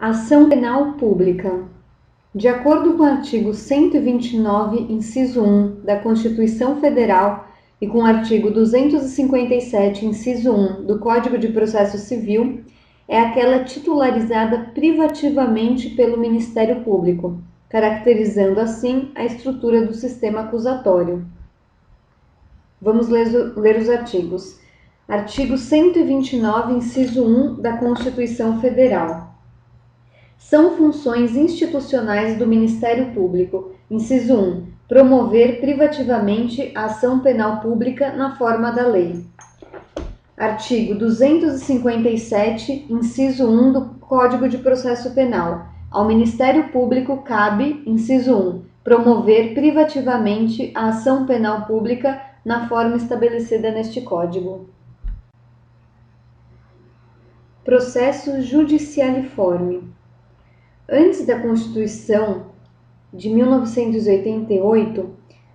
Ação penal pública. De acordo com o artigo 129, inciso 1 da Constituição Federal e com o artigo 257, inciso 1 do Código de Processo Civil, é aquela titularizada privativamente pelo Ministério Público, caracterizando assim a estrutura do sistema acusatório. Vamos ler os artigos. Artigo 129, inciso 1 da Constituição Federal. São funções institucionais do Ministério Público. Inciso 1. Promover privativamente a ação penal pública na forma da lei. Artigo 257, inciso 1 do Código de Processo Penal. Ao Ministério Público cabe, inciso 1, promover privativamente a ação penal pública na forma estabelecida neste Código. Processo judicialiforme. Antes da Constituição de 1988,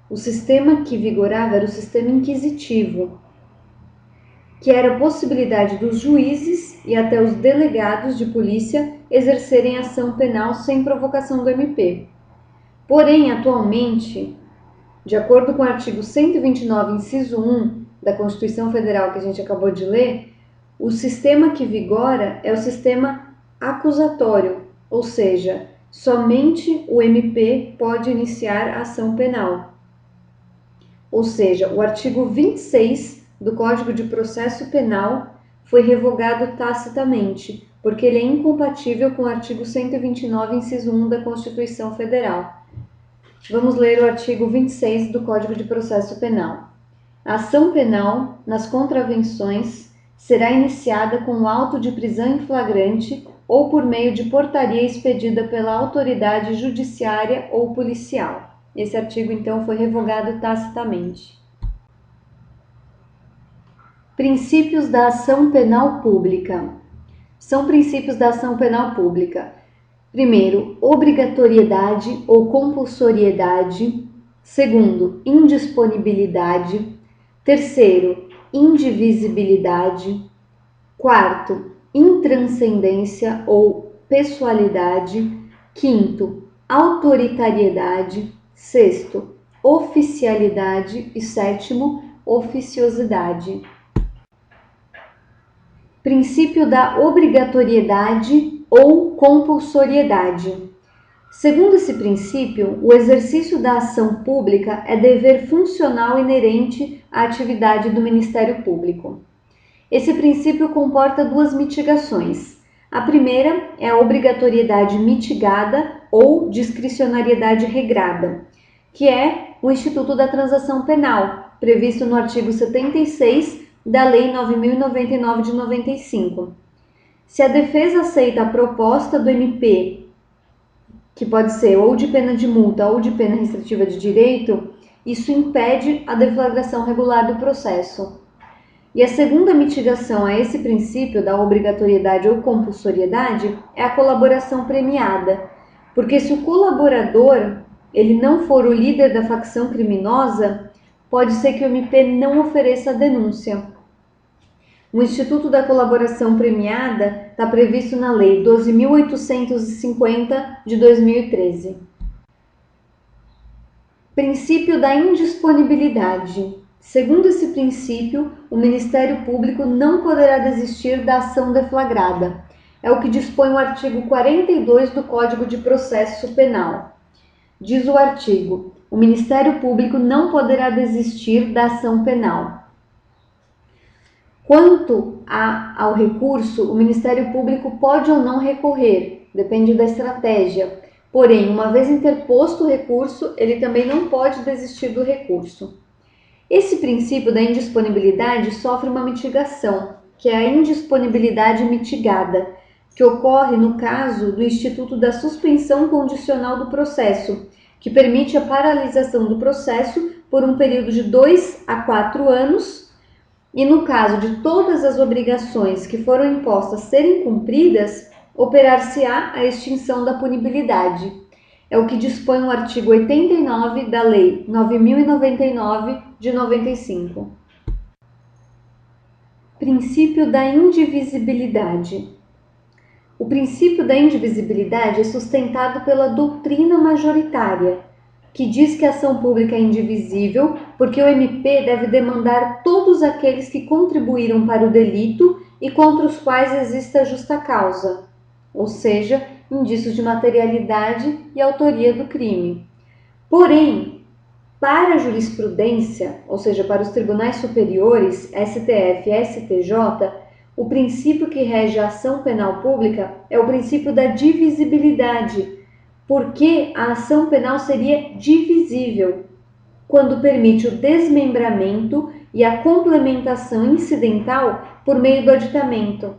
o sistema que vigorava era o sistema inquisitivo, que era a possibilidade dos juízes e até os delegados de polícia exercerem ação penal sem provocação do MP. Porém, atualmente, de acordo com o artigo 129, inciso 1 da Constituição Federal que a gente acabou de ler, o sistema que vigora é o sistema acusatório, ou seja, somente o MP pode iniciar a ação penal. Ou seja, o artigo 26 do Código de Processo Penal foi revogado tacitamente, porque ele é incompatível com o artigo 129, inciso 1 da Constituição Federal. Vamos ler o artigo 26 do Código de Processo Penal. A ação penal, nas contravenções, será iniciada com auto de prisão em flagrante ou por meio de portaria expedida pela autoridade judiciária ou policial. Esse artigo, então, foi revogado tacitamente. Princípios da ação penal pública. São princípios da ação penal pública. Primeiro, obrigatoriedade ou compulsoriedade. Segundo, indisponibilidade. Terceiro, indivisibilidade. Quarto, intranscendência ou pessoalidade. Quinto, autoritariedade. Sexto, oficialidade. E sétimo, oficiosidade. Princípio da obrigatoriedade ou compulsoriedade. Segundo esse princípio, o exercício da ação pública é dever funcional inerente à atividade do Ministério Público. Esse princípio comporta duas mitigações. A primeira é a obrigatoriedade mitigada ou discricionariedade regrada, que é o Instituto da Transação Penal, previsto no artigo 76 da Lei 9.099 de 95. Se a defesa aceita a proposta do MP, que pode ser ou de pena de multa ou de pena restritiva de direito, isso impede a deflagração regular do processo. E a segunda mitigação a esse princípio da obrigatoriedade ou compulsoriedade é a colaboração premiada, porque se o colaborador ele não for o líder da facção criminosa, pode ser que o MP não ofereça a denúncia. O Instituto da Colaboração Premiada está previsto na Lei 12.850 de 2013. Princípio da indisponibilidade. Segundo esse princípio, o Ministério Público não poderá desistir da ação deflagrada. É o que dispõe o artigo 42 do Código de Processo Penal. Diz o artigo: o Ministério Público não poderá desistir da ação penal. Quanto ao recurso, o Ministério Público pode ou não recorrer, depende da estratégia. Porém, uma vez interposto o recurso, ele também não pode desistir do recurso. Esse princípio da indisponibilidade sofre uma mitigação, que é a indisponibilidade mitigada, que ocorre no caso do Instituto da Suspensão Condicional do Processo, que permite a paralisação do processo por um período de 2 a 4 anos, e no caso de todas as obrigações que foram impostas serem cumpridas, operar-se-á a extinção da punibilidade. É o que dispõe o artigo 89 da Lei 9.099 de 95. Princípio da indivisibilidade. O princípio da indivisibilidade é sustentado pela doutrina majoritária, que diz que a ação pública é indivisível porque o MP deve demandar todos aqueles que contribuíram para o delito e contra os quais exista justa causa, ou seja, indícios de materialidade e autoria do crime. Porém, para a jurisprudência, ou seja, para os tribunais superiores, STF e STJ, o princípio que rege a ação penal pública é o princípio da divisibilidade, porque a ação penal seria divisível quando permite o desmembramento e a complementação incidental por meio do aditamento.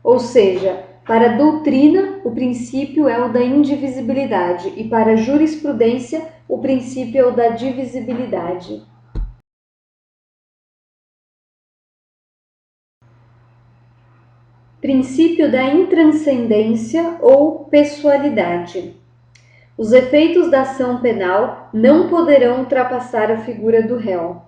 Ou seja, para a doutrina, o princípio é o da indivisibilidade e para a jurisprudência, o princípio é o da divisibilidade. Princípio da intranscendência ou pessoalidade. Os efeitos da ação penal não poderão ultrapassar a figura do réu.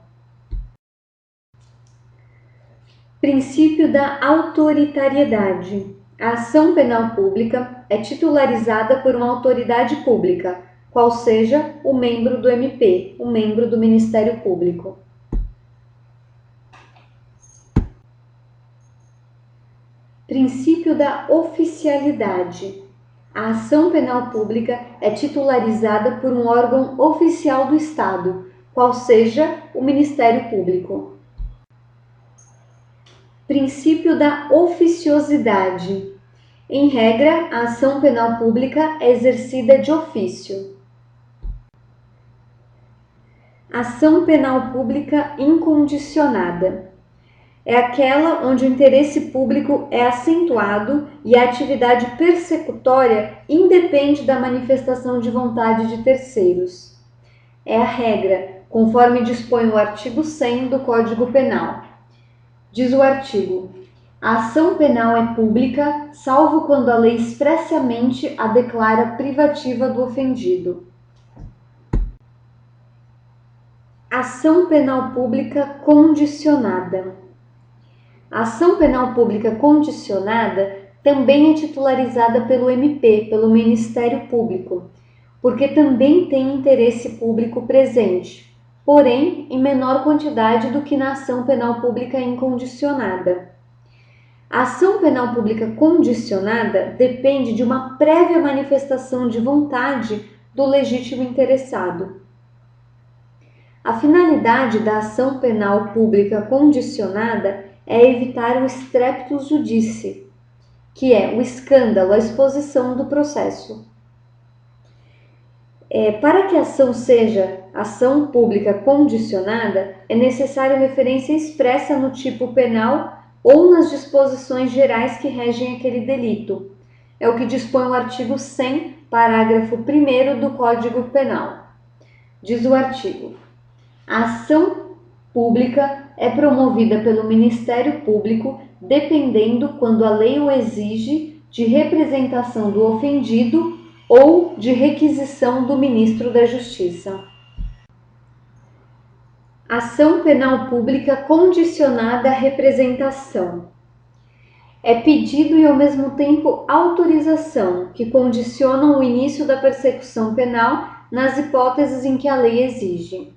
Princípio da autoritariedade. A ação penal pública é titularizada por uma autoridade pública, qual seja o membro do MP, o membro do Ministério Público. Princípio da oficialidade. A ação penal pública é titularizada por um órgão oficial do Estado, qual seja o Ministério Público. Princípio da oficiosidade. Em regra, a ação penal pública é exercida de ofício. Ação penal pública incondicionada. É aquela onde o interesse público é acentuado e a atividade persecutória independe da manifestação de vontade de terceiros. É a regra, conforme dispõe o artigo 100 do Código Penal. Diz o artigo: a ação penal é pública, salvo quando a lei expressamente a declara privativa do ofendido. Ação penal pública condicionada. A ação penal pública condicionada também é titularizada pelo MP, pelo Ministério Público, porque também tem interesse público presente, porém em menor quantidade do que na ação penal pública incondicionada. A ação penal pública condicionada depende de uma prévia manifestação de vontade do legítimo interessado. A finalidade da ação penal pública condicionada é evitar o streptus judice, que é o escândalo, a exposição do processo. Para que a ação seja ação pública condicionada, é necessária referência expressa no tipo penal ou nas disposições gerais que regem aquele delito. É o que dispõe o artigo 100, parágrafo 1º do Código Penal. Diz o artigo: a ação pública é promovida pelo Ministério Público, dependendo, quando a lei o exige, de representação do ofendido ou de requisição do Ministro da Justiça. Ação penal pública condicionada à representação. É pedido e, ao mesmo tempo, autorização que condicionam o início da persecução penal nas hipóteses em que a lei exige.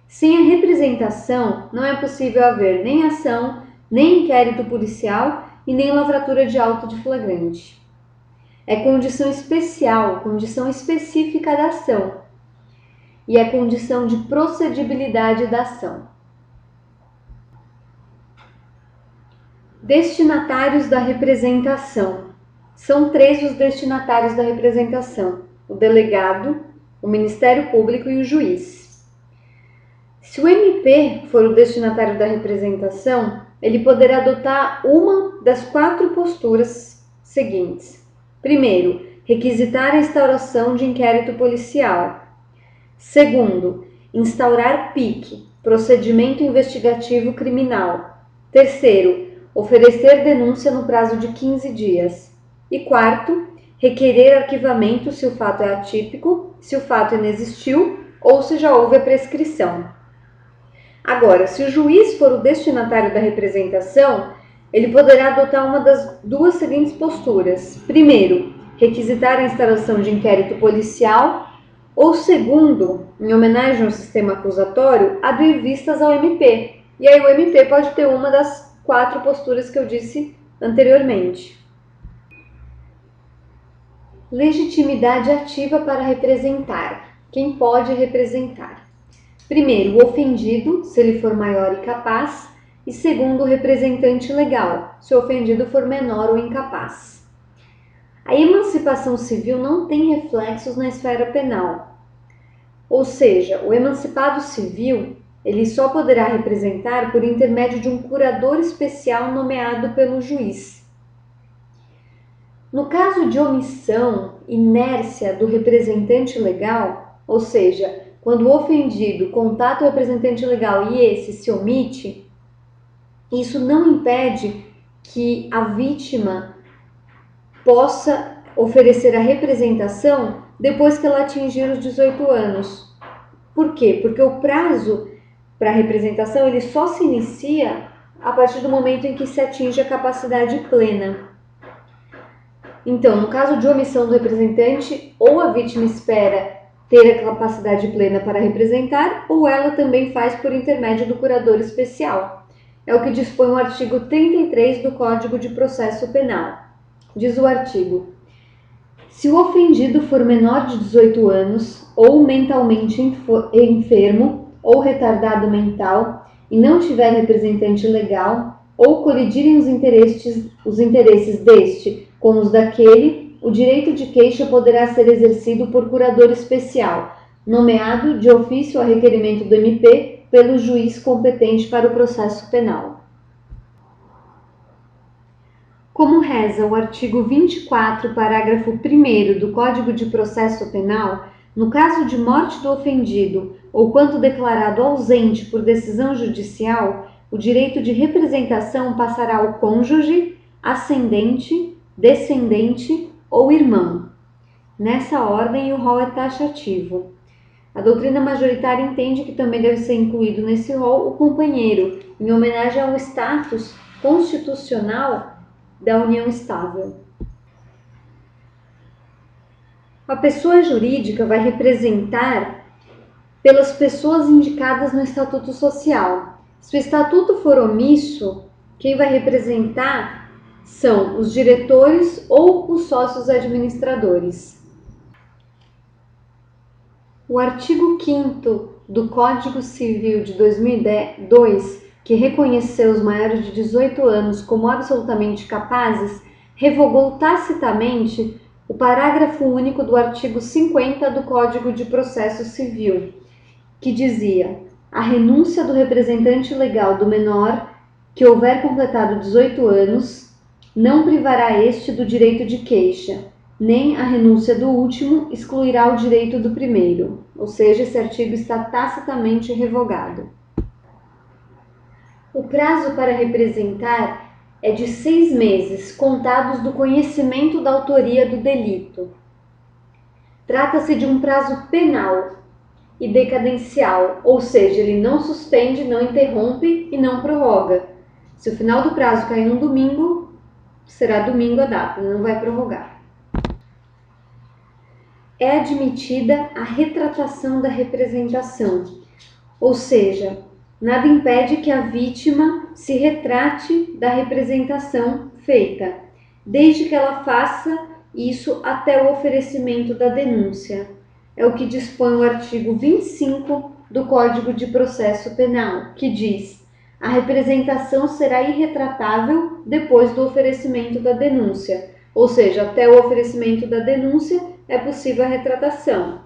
Sem a representação, não é possível haver nem ação, nem inquérito policial e nem lavratura de auto de flagrante. É condição especial, condição específica da ação, e é condição de procedibilidade da ação. Destinatários da representação. São 3 os destinatários da representação: o delegado, o Ministério Público e o juiz. Se o MP for o destinatário da representação, ele poderá adotar uma das 4 posturas seguintes. Primeiro, requisitar a instauração de inquérito policial. Segundo, instaurar PIC, procedimento investigativo criminal. Terceiro, oferecer denúncia no prazo de 15 dias. E quarto, requerer arquivamento se o fato é atípico, se o fato inexistiu ou se já houve a prescrição. Agora, se o juiz for o destinatário da representação, ele poderá adotar uma das duas seguintes posturas. Primeiro, requisitar a instalação de inquérito policial, ou segundo, em homenagem ao sistema acusatório, abrir vistas ao MP. E aí o MP pode ter uma das 4 posturas que eu disse anteriormente. Legitimidade ativa para representar. Quem pode representar? Primeiro, o ofendido, se ele for maior e capaz, e segundo, o representante legal, se o ofendido for menor ou incapaz. A emancipação civil não tem reflexos na esfera penal, ou seja, o emancipado civil ele só poderá representar por intermédio de um curador especial nomeado pelo juiz. No caso de omissão, inércia do representante legal, ou seja, quando o ofendido contata o representante legal e esse se omite, isso não impede que a vítima possa oferecer a representação depois que ela atingir os 18 anos. Por quê? Porque o prazo para a representação ele só se inicia a partir do momento em que se atinge a capacidade plena. Então, no caso de omissão do representante, ou a vítima espera ter a capacidade plena para representar, ou ela também faz por intermédio do curador especial. É o que dispõe o artigo 33 do Código de Processo Penal. Diz o artigo: se o ofendido for menor de 18 anos, ou mentalmente enfermo, ou retardado mental, e não tiver representante legal, ou colidirem os interesses deste com os daquele, o direito de queixa poderá ser exercido por curador especial, nomeado de ofício a requerimento do MP pelo juiz competente para o processo penal. Como reza o artigo 24, parágrafo 1º do Código de Processo Penal, no caso de morte do ofendido ou quando declarado ausente por decisão judicial, o direito de representação passará ao cônjuge, ascendente, descendente ou irmão. Nessa ordem, o rol é taxativo. A doutrina majoritária entende que também deve ser incluído nesse rol o companheiro, em homenagem ao status constitucional da união estável. A pessoa jurídica vai representar pelas pessoas indicadas no Estatuto Social. Se o Estatuto for omisso, quem vai representar são os diretores ou os sócios administradores. O artigo 5º do Código Civil de 2002, que reconheceu os maiores de 18 anos como absolutamente capazes, revogou tacitamente o parágrafo único do artigo 50 do Código de Processo Civil, que dizia: a renúncia do representante legal do menor que houver completado 18 anos não privará este do direito de queixa, nem a renúncia do último excluirá o direito do primeiro. Ou seja, esse artigo está tacitamente revogado. O prazo para representar é de 6 meses, contados do conhecimento da autoria do delito. Trata-se de um prazo penal e decadencial, ou seja, ele não suspende, não interrompe e não prorroga. Se o final do prazo cair num domingo, será domingo a data, não vai prorrogar. É admitida a retratação da representação, ou seja, nada impede que a vítima se retrate da representação feita, desde que ela faça isso até o oferecimento da denúncia. É o que dispõe o artigo 25 do Código de Processo Penal, que diz: a representação será irretratável depois do oferecimento da denúncia, ou seja, até o oferecimento da denúncia é possível a retratação.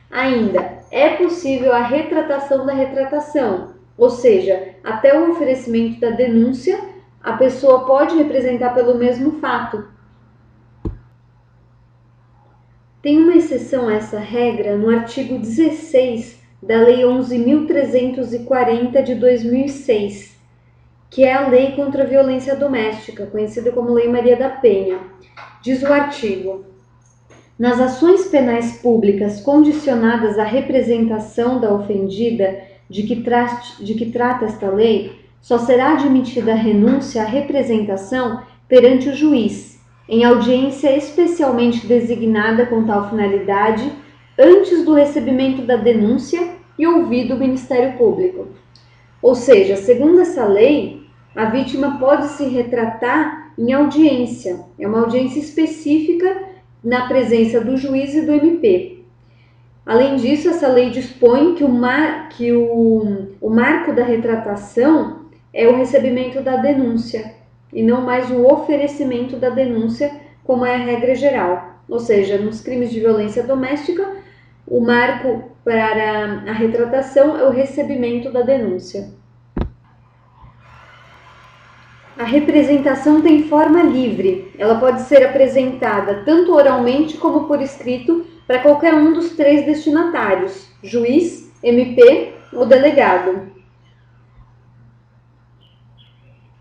Ainda, é possível a retratação da retratação, ou seja, até o oferecimento da denúncia, a pessoa pode representar pelo mesmo fato. Tem uma exceção a essa regra no artigo 16 da Lei 11.340 de 2006, que é a Lei contra a Violência Doméstica, conhecida como Lei Maria da Penha. Diz o artigo: nas ações penais públicas condicionadas à representação da ofendida de que trata esta lei, Só será admitida a renúncia à representação perante o juiz, em audiência especialmente designada com tal finalidade, antes do recebimento da denúncia e ouvido o Ministério Público. Ou seja, segundo essa lei, a vítima pode se retratar em audiência, é uma audiência específica na presença do juiz e do MP. Além disso, essa lei dispõe que o marco da retratação é o recebimento da denúncia e não mais o oferecimento da denúncia, como é a regra geral. Ou seja, nos crimes de violência doméstica, o marco para a retratação é o recebimento da denúncia. A representação tem forma livre. Ela pode ser apresentada tanto oralmente como por escrito para qualquer um dos três destinatários, juiz, MP ou delegado.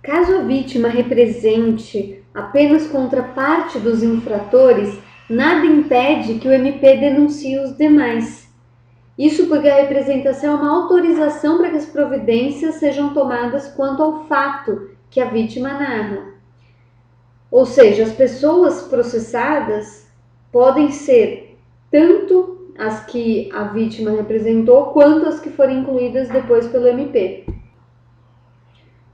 Caso a vítima represente apenas contra parte dos infratores, nada impede que o MP denuncie os demais. Isso porque a representação é uma autorização para que as providências sejam tomadas quanto ao fato que a vítima narra. Ou seja, as pessoas processadas podem ser tanto as que a vítima representou, quanto as que forem incluídas depois pelo MP.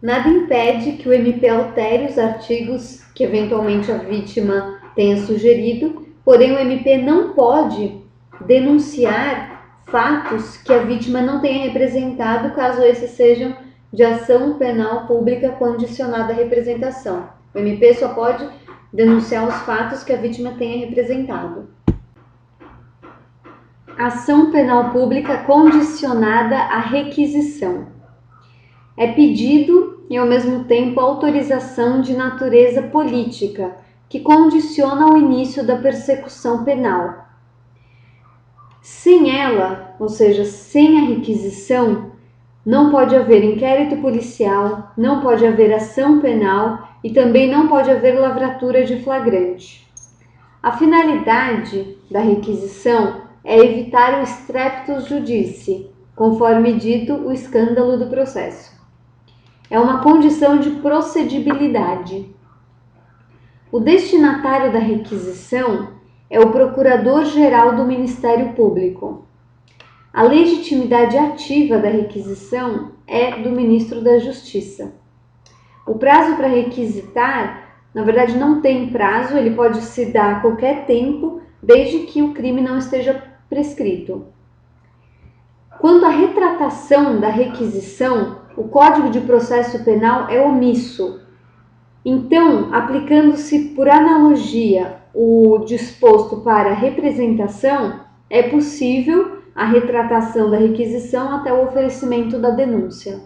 Nada impede que o MP altere os artigos que eventualmente a vítima tenha sugerido, porém o MP não pode denunciar fatos que a vítima não tenha representado, caso esses sejam de ação penal pública condicionada à representação. O MP só pode denunciar os fatos que a vítima tenha representado. Ação penal pública condicionada à requisição. É pedido e, ao mesmo tempo, autorização de natureza política, que condiciona o início da persecução penal. Sem ela, ou seja, sem a requisição, não pode haver inquérito policial, não pode haver ação penal e também não pode haver lavratura de flagrante. A finalidade da requisição é evitar o streptus judici, conforme dito o escândalo do processo. É uma condição de procedibilidade. O destinatário da requisição é o Procurador-Geral do Ministério Público. A legitimidade ativa da requisição é do Ministro da Justiça. O prazo para requisitar, na verdade, não tem prazo, ele pode se dar a qualquer tempo, desde que o crime não esteja prescrito. Quanto à retratação da requisição, o Código de Processo Penal é omisso. Então, aplicando-se por analogia o disposto para a representação, é possível a retratação da requisição até o oferecimento da denúncia.